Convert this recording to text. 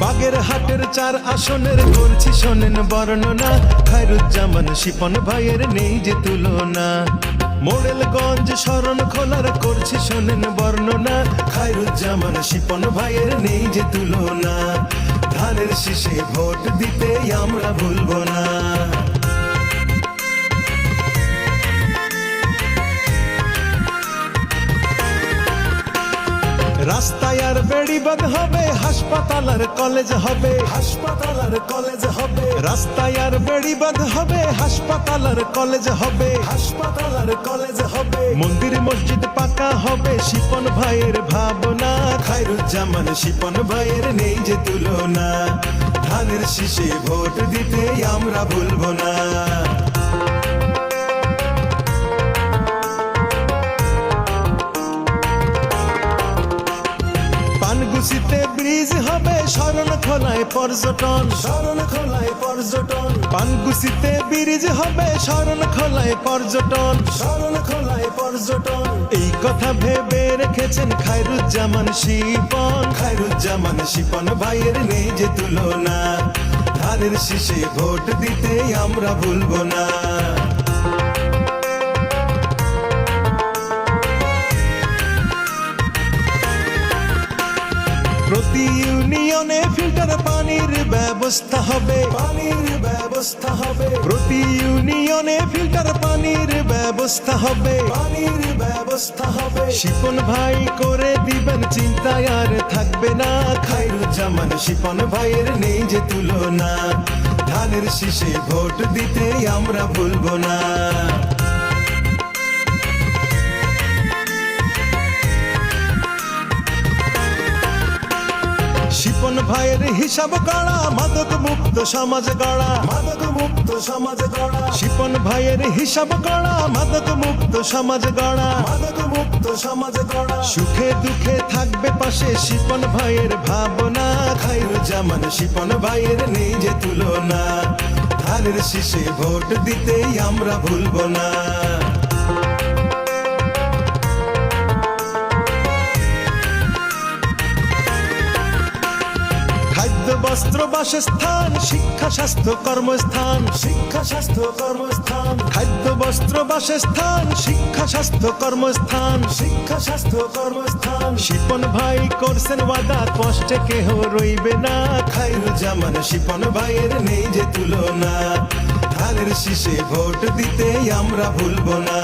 বাগেরহাটের 4 আসনের করছি শোনেন বর্ণনা, খায়রুজ্জামান শিপন ভাইয়ের নেই যে তুলনা। মোড়েলগঞ্জ শরণখোলার করছি শোনেন বর্ণনা, খায়রুজ্জামান শিপন ভাইয়ের নেই যে তুলনা। ধানের শীষে ভোট দিতে আমরা ভুলবো না। রাস্তায় আর বেড়িবাঁধ হবে, হাসপাতাল আর কলেজ হবে, হাসপাতাল আর কলেজ হবে। রাস্তায় আর বেড়িবাঁধ হবে, হাসপাতাল আর কলেজ হবে, হাসপাতাল আর কলেজ হবে। মন্দির মসজিদ পাকা হবে, শিপন ভাইয়ের ভাবনা। খায়রুজ্জামান শিপন ভাইয়ের নেই যে তুলনা। ধানের শীষে ভোট দিতে আমরা ভুলবো না। পানগুছিতে ব্রিজ হবে, শরণখোলায় পর্যটন, শরণখোলায় পর্যটন। পানগুছিতে ব্রিজ হবে, শরণখোলায় পর্যটন, শরণখোলায় পর্যটন। এই কথা ভেবে রেখেছেন খায়রুজ্জামান শিপন। খায়রুজ্জামান শিপন ভাইয়ের নেই যে তুলনা। ধানের শীষে ভোট দিতে আমরা ভুলবো না। প্রতি ইউনিয়নে ফিল্টার পানির ব্যবস্থা হবে, পানির ব্যবস্থা হবে। প্রতি ইউনিয়নে ফিল্টার পানির ব্যবস্থা হবে, পানির ব্যবস্থা হবে। শিপন ভাই করে দিবেন, চিন্তায় আর থাকবে না। খায়রুজ্জামান শিপন ভাইয়ের নেই যে তুলনা। ধানের শীষে ভোট দিতে আমরা ভুলবো না। শিপন ভাইয়ের হিসাব গড়া, মাদক মুক্ত সমাজ গড়া, মাদক মুক্ত সমাজ গড়া। শিপন ভাইয়ের হিসাব গড়া, মাদক মুক্ত সমাজ গড়া, মাদক মুক্ত সমাজ গড়া। সুখে দুঃখে থাকবে পাশে, শিপন ভাইয়ের ভাবনা। খায়রুজ্জামান শিপন ভাইয়ের নেই যে তুলনা। ধানের শীষে ভোট দিতে আমরা ভুলবো না। বস্ত্র বাসস্থান, শিক্ষা স্বাস্থ্য কর্মস্থান, শিক্ষা স্বাস্থ্য কর্মস্থান। খাদ্য বস্ত্র বাসস্থান, শিক্ষা স্বাস্থ্য কর্মস্থান, শিক্ষা স্বাস্থ্য কর্মস্থান। শিপন ভাই করছেন ওয়াদা, কষ্টে কেহ রইবে না। খায়রুজ্জামান শিপন ভাইয়ের নেই যে তুলনা। ধানের শীষে ভোট দিতে আমরা ভুলবো না।